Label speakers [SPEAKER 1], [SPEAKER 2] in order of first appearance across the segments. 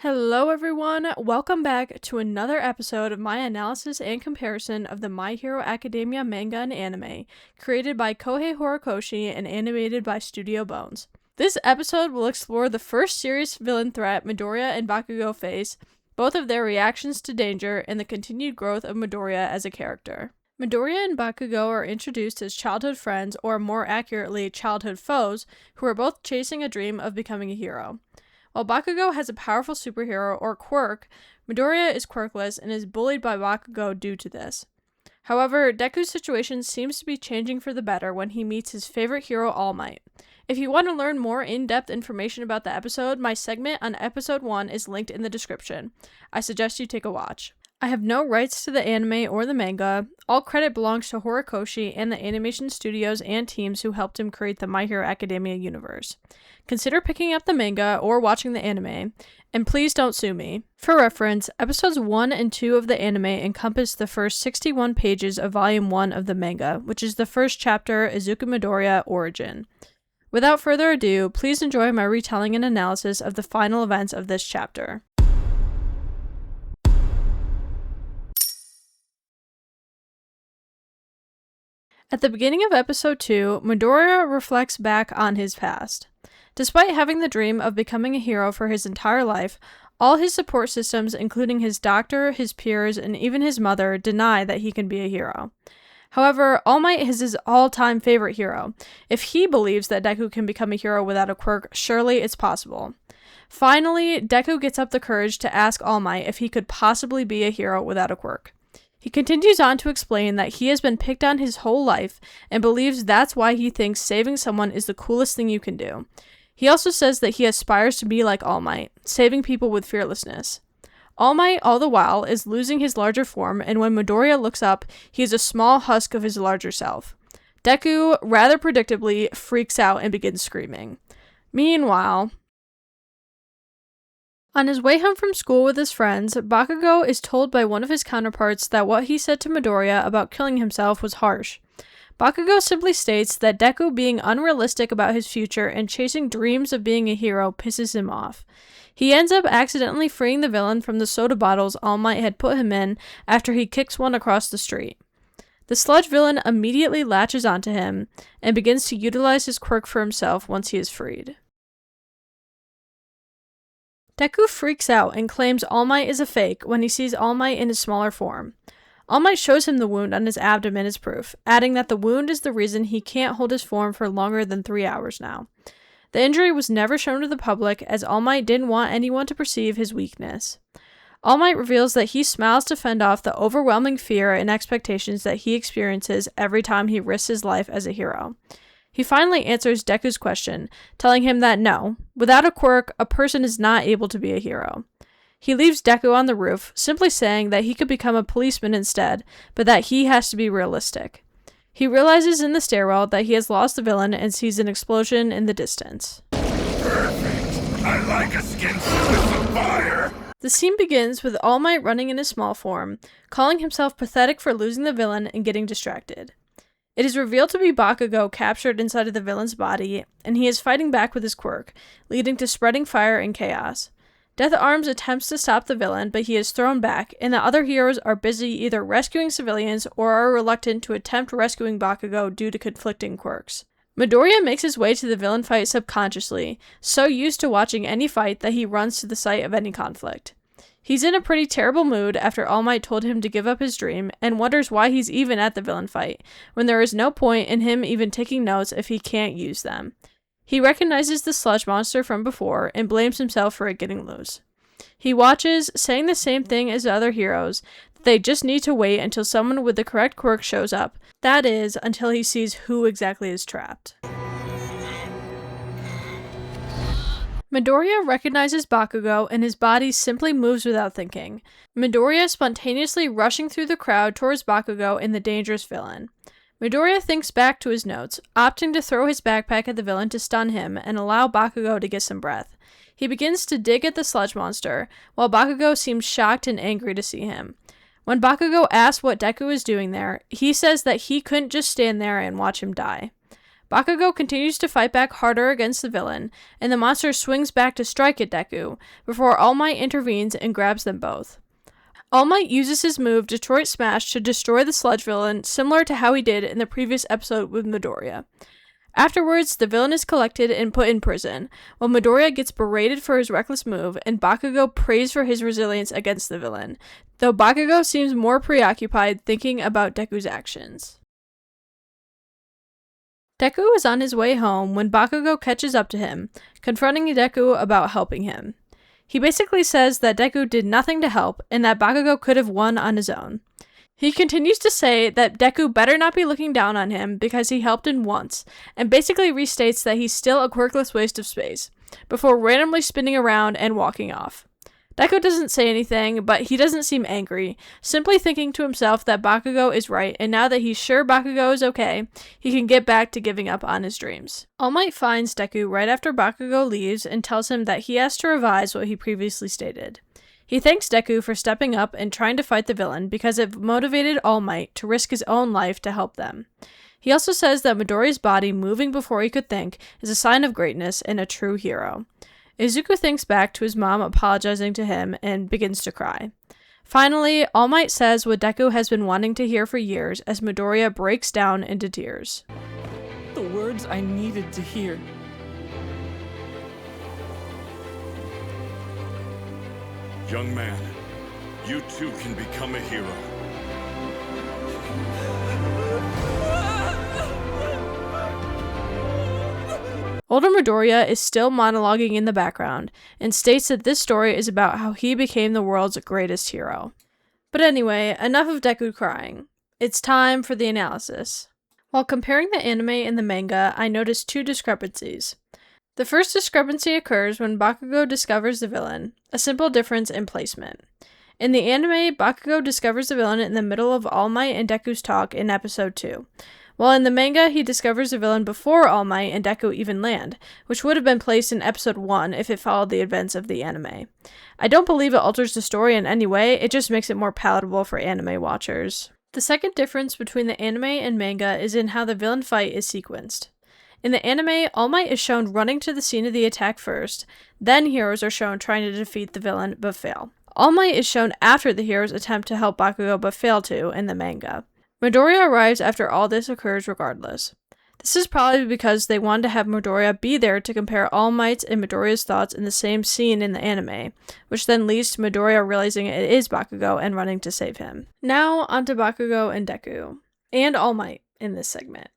[SPEAKER 1] Hello everyone, welcome back to another episode of my analysis and comparison of the My Hero Academia manga and anime, created by Kohei Horikoshi and animated by Studio Bones. This episode will explore the first serious villain threat Midoriya and Bakugo face, both of their reactions to danger, and the continued growth of Midoriya as a character. Midoriya and Bakugo are introduced as childhood friends, or more accurately, childhood foes, who are both chasing a dream of becoming a hero. While Bakugo has a powerful superhero, or quirk, Midoriya is quirkless and is bullied by Bakugo due to this. However, Deku's situation seems to be changing for the better when he meets his favorite hero, All Might. If you want to learn more in-depth information about the episode, my segment on episode 1 is linked in the description. I suggest you take a watch. I have no rights to the anime or the manga. All credit belongs to Horikoshi and the animation studios and teams who helped him create the My Hero Academia universe. Consider picking up the manga or watching the anime, and please don't sue me. For reference, episodes 1 and 2 of the anime encompass the first 61 pages of volume 1 of the manga, which is the first chapter, Izuku Midoriya Origin. Without further ado, please enjoy my retelling and analysis of the final events of this chapter. At the beginning of episode 2, Midoriya reflects back on his past. Despite having the dream of becoming a hero for his entire life, all his support systems, including his doctor, his peers, and even his mother, deny that he can be a hero. However, All Might is his all-time favorite hero. If he believes that Deku can become a hero without a quirk, surely it's possible. Finally, Deku gets up the courage to ask All Might if he could possibly be a hero without a quirk. He continues on to explain that he has been picked on his whole life and believes that's why he thinks saving someone is the coolest thing you can do. He also says that he aspires to be like All Might, saving people with fearlessness. All Might, all the while, is losing his larger form, and when Midoriya looks up, he is a small husk of his larger self. Deku, rather predictably, freaks out and begins screaming. Meanwhile, on his way home from school with his friends, Bakugo is told by one of his counterparts that what he said to Midoriya about killing himself was harsh. Bakugo simply states that Deku being unrealistic about his future and chasing dreams of being a hero pisses him off. He ends up accidentally freeing the villain from the soda bottles All Might had put him in after he kicks one across the street. The sludge villain immediately latches onto him and begins to utilize his quirk for himself once he is freed. Deku freaks out and claims All Might is a fake when he sees All Might in his smaller form. All Might shows him the wound on his abdomen as proof, adding that the wound is the reason he can't hold his form for longer than 3 hours now. The injury was never shown to the public, as All Might didn't want anyone to perceive his weakness. All Might reveals that he smiles to fend off the overwhelming fear and expectations that he experiences every time he risks his life as a hero. He finally answers Deku's question, telling him that no, without a quirk, a person is not able to be a hero. He leaves Deku on the roof, simply saying that he could become a policeman instead, but that he has to be realistic. He realizes in the stairwell that he has lost the villain and sees an explosion in the distance.
[SPEAKER 2] Perfect! I like a skin suit with some fire!
[SPEAKER 1] The scene begins with All Might running in his small form, calling himself pathetic for losing the villain and getting distracted. It is revealed to be Bakugo captured inside of the villain's body, and he is fighting back with his quirk, leading to spreading fire and chaos. Death Arms attempts to stop the villain, but he is thrown back, and the other heroes are busy either rescuing civilians or are reluctant to attempt rescuing Bakugo due to conflicting quirks. Midoriya makes his way to the villain fight subconsciously, so used to watching any fight that he runs to the site of any conflict. He's in a pretty terrible mood after All Might told him to give up his dream, and wonders why he's even at the villain fight, when there is no point in him even taking notes if he can't use them. He recognizes the sludge monster from before, and blames himself for it getting loose. He watches, saying the same thing as the other heroes, that they just need to wait until someone with the correct quirk shows up. That is, until he sees who exactly is trapped. Midoriya recognizes Bakugo, and his body simply moves without thinking. Midoriya spontaneously rushing through the crowd towards Bakugo and the dangerous villain. Midoriya thinks back to his notes, opting to throw his backpack at the villain to stun him and allow Bakugo to get some breath. He begins to dig at the sludge monster, while Bakugo seems shocked and angry to see him. When Bakugo asks what Deku is doing there, he says that he couldn't just stand there and watch him die. Bakugo continues to fight back harder against the villain, and the monster swings back to strike at Deku, before All Might intervenes and grabs them both. All Might uses his move Detroit Smash to destroy the sludge villain, similar to how he did in the previous episode with Midoriya. Afterwards, the villain is collected and put in prison, while Midoriya gets berated for his reckless move, and Bakugo praised for his resilience against the villain, though Bakugo seems more preoccupied thinking about Deku's actions. Deku is on his way home when Bakugo catches up to him, confronting Deku about helping him. He basically says that Deku did nothing to help, and that Bakugo could have won on his own. He continues to say that Deku better not be looking down on him because he helped him once, and basically restates that he's still a quirkless waste of space, before randomly spinning around and walking off. Deku doesn't say anything, but he doesn't seem angry, simply thinking to himself that Bakugo is right, and now that he's sure Bakugo is okay, he can get back to giving up on his dreams. All Might finds Deku right after Bakugo leaves and tells him that he has to revise what he previously stated. He thanks Deku for stepping up and trying to fight the villain because it motivated All Might to risk his own life to help them. He also says that Midoriya's body moving before he could think is a sign of greatness and a true hero. Izuku thinks back to his mom apologizing to him and begins to cry. Finally, All Might says what Deku has been wanting to hear for years as Midoriya breaks down into tears.
[SPEAKER 3] The words I needed to hear.
[SPEAKER 2] Young man, you too can become a hero.
[SPEAKER 1] Older Midoriya is still monologuing in the background, and states that this story is about how he became the world's greatest hero. But anyway, enough of Deku crying. It's time for the analysis. While comparing the anime and the manga, I noticed two discrepancies. The first discrepancy occurs when Bakugo discovers the villain, a simple difference in placement. In the anime, Bakugo discovers the villain in the middle of All Might and Deku's talk in episode 2. While in the manga, he discovers the villain before All Might and Deku even land, which would have been placed in episode 1 if it followed the events of the anime. I don't believe it alters the story in any way, it just makes it more palatable for anime watchers. The second difference between the anime and manga is in how the villain fight is sequenced. In the anime, All Might is shown running to the scene of the attack first, then heroes are shown trying to defeat the villain but fail. All Might is shown after the heroes attempt to help Bakugo but fail to in the manga. Midoriya arrives after all this occurs regardless. This is probably because they wanted to have Midoriya be there to compare All Might's and Midoriya's thoughts in the same scene in the anime, which then leads to Midoriya realizing it is Bakugo and running to save him. Now onto Bakugo and Deku, and All Might in this segment.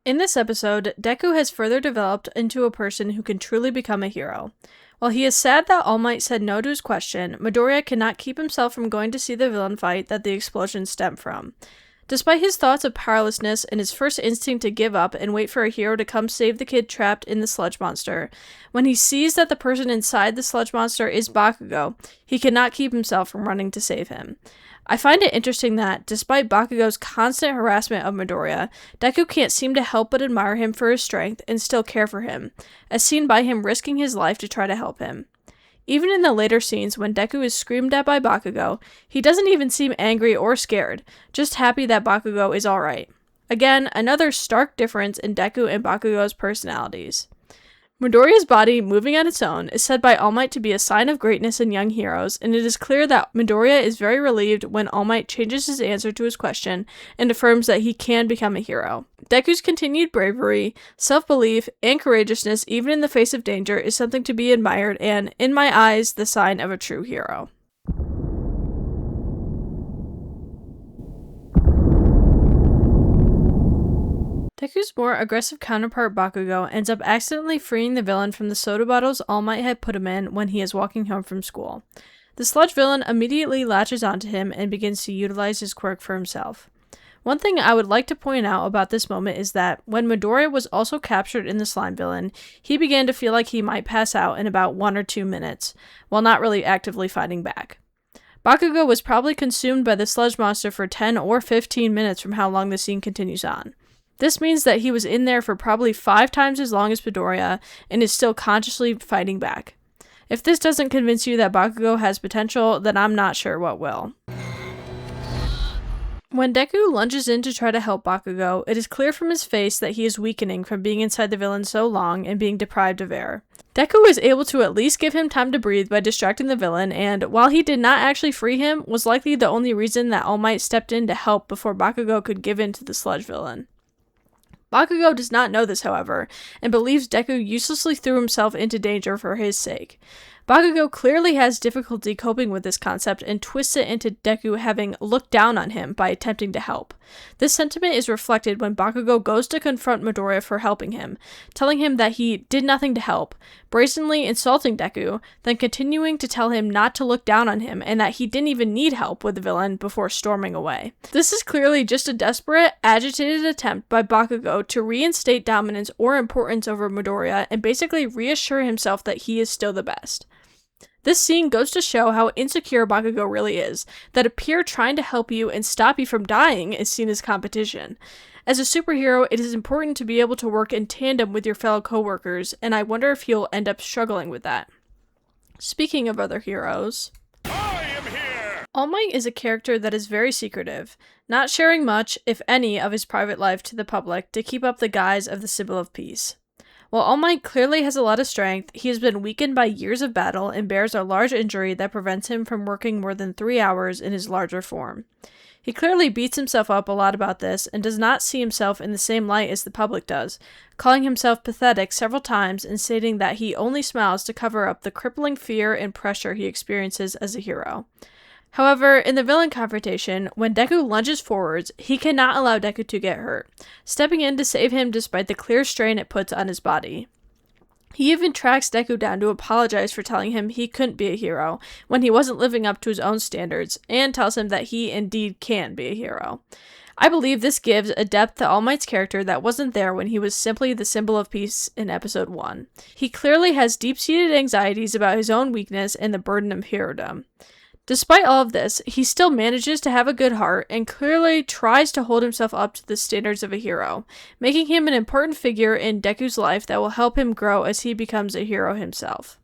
[SPEAKER 1] In this episode, Deku has further developed into a person who can truly become a hero. While he is sad that All Might said no to his question, Midoriya cannot keep himself from going to see the villain fight that the explosion stemmed from. Despite his thoughts of powerlessness and his first instinct to give up and wait for a hero to come save the kid trapped in the sludge monster, when he sees that the person inside the sludge monster is Bakugo, he cannot keep himself from running to save him. I find it interesting that, despite Bakugo's constant harassment of Midoriya, Deku can't seem to help but admire him for his strength and still care for him, as seen by him risking his life to try to help him. Even in the later scenes when Deku is screamed at by Bakugo, he doesn't even seem angry or scared, just happy that Bakugo is alright. Again, another stark difference in Deku and Bakugo's personalities. Midoriya's body moving on its own is said by All Might to be a sign of greatness in young heroes, and it is clear that Midoriya is very relieved when All Might changes his answer to his question and affirms that he can become a hero. Deku's continued bravery, self-belief, and courageousness even in the face of danger is something to be admired and, in my eyes, the sign of a true hero. Deku's more aggressive counterpart Bakugo ends up accidentally freeing the villain from the soda bottles All Might had put him in when he is walking home from school. The sludge villain immediately latches onto him and begins to utilize his quirk for himself. One thing I would like to point out about this moment is that when Midoriya was also captured in the slime villain, he began to feel like he might pass out in about 1 or 2 minutes, while not really actively fighting back. Bakugo was probably consumed by the sludge monster for 10 or 15 minutes from how long the scene continues on. This means that he was in there for probably 5 times as long as Midoriya and is still consciously fighting back. If this doesn't convince you that Bakugo has potential, then I'm not sure what will. When Deku lunges in to try to help Bakugo, it is clear from his face that he is weakening from being inside the villain so long and being deprived of air. Deku is able to at least give him time to breathe by distracting the villain, and while he did not actually free him, was likely the only reason that All Might stepped in to help before Bakugo could give in to the sludge villain. Bakugo does not know this, however, and believes Deku uselessly threw himself into danger for his sake. Bakugo clearly has difficulty coping with this concept and twists it into Deku having looked down on him by attempting to help. This sentiment is reflected when Bakugo goes to confront Midoriya for helping him, telling him that he did nothing to help, brazenly insulting Deku, then continuing to tell him not to look down on him and that he didn't even need help with the villain before storming away. This is clearly just a desperate, agitated attempt by Bakugo to reinstate dominance or importance over Midoriya and basically reassure himself that he is still the best. This scene goes to show how insecure Bakugo really is, that a peer trying to help you and stop you from dying is seen as competition. As a superhero, it is important to be able to work in tandem with your fellow coworkers, and I wonder if you'll end up struggling with that. Speaking of other heroes,
[SPEAKER 2] I am here!
[SPEAKER 1] All Might is a character that is very secretive, not sharing much, if any, of his private life to the public to keep up the guise of the symbol of peace. While All Might clearly has a lot of strength, he has been weakened by years of battle and bears a large injury that prevents him from working more than 3 hours in his larger form. He clearly beats himself up a lot about this and does not see himself in the same light as the public does, calling himself pathetic several times and stating that he only smiles to cover up the crippling fear and pressure he experiences as a hero. However, in the villain confrontation, when Deku lunges forwards, he cannot allow Deku to get hurt, stepping in to save him despite the clear strain it puts on his body. He even tracks Deku down to apologize for telling him he couldn't be a hero when he wasn't living up to his own standards, and tells him that he indeed can be a hero. I believe this gives a depth to All Might's character that wasn't there when he was simply the symbol of peace in episode 1. He clearly has deep-seated anxieties about his own weakness and the burden of herodom. Despite all of this, he still manages to have a good heart and clearly tries to hold himself up to the standards of a hero, making him an important figure in Deku's life that will help him grow as he becomes a hero himself.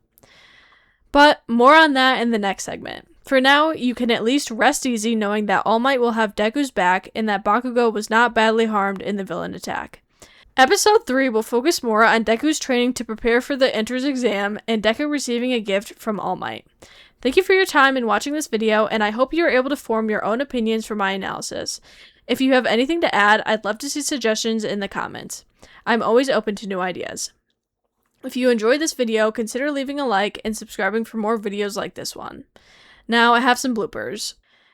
[SPEAKER 1] But more on that in the next segment. For now, you can at least rest easy knowing that All Might will have Deku's back and that Bakugo was not badly harmed in the villain attack. Episode 3 will focus more on Deku's training to prepare for the entrance exam and Deku receiving a gift from All Might. Thank you for your time in watching this video, and I hope you are able to form your own opinions from my analysis. If you have anything to add, I'd love to see suggestions in the comments. I'm always open to new ideas. If you enjoyed this video, consider leaving a like and subscribing for more videos like this one. Now, I have some bloopers.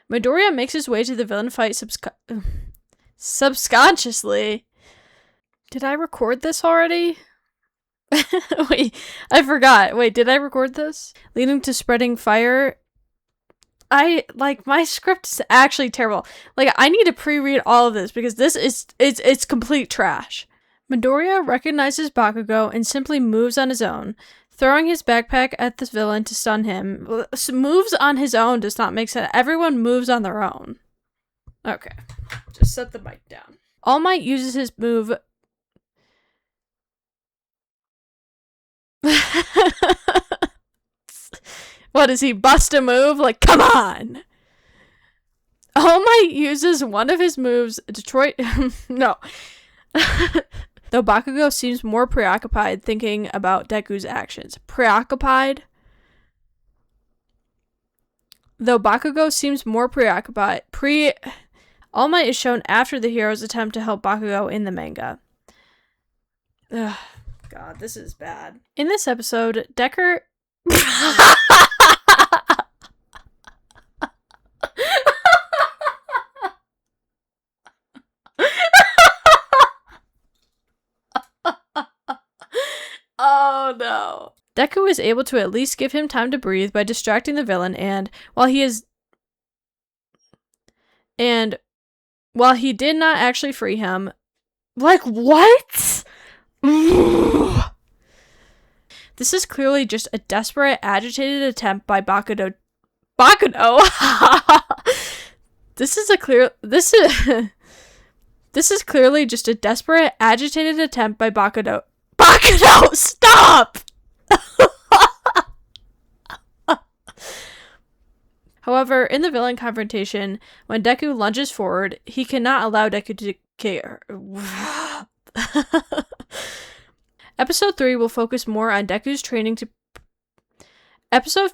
[SPEAKER 1] Midoriya makes his way to the villain fight subconsciously. Did I record this already? Wait, I forgot. Wait, did I record this? Leading to spreading fire. My script is actually terrible. I need to pre-read all of this because it's complete trash. Midoriya recognizes Bakugo and simply moves on his own, throwing his backpack at the villain to stun him. Moves on his own does not make sense. Everyone moves on their own. Okay, just set the mic down. All Might uses his move. What, does he bust a move? Come on! All Might uses one of his moves, no. Though Bakugo seems more preoccupied thinking about Deku's actions. Preoccupied? Though Bakugo seems more preoccupied. All Might is shown after the hero's attempt to help Bakugo in the manga. Ugh. God, this is bad. In this episode, Decker... Oh no. Deku is able to at least give him time to breathe by distracting the villain and, while he did not actually free him... what? This is clearly just a desperate, agitated attempt by Bakudo. This is clearly just a desperate, agitated attempt by Bakudo. Bakudo, stop! However, in the villain confrontation, when Deku lunges forward, he cannot allow Deku to care. Episode 3 will focus more on Deku's training to... Episode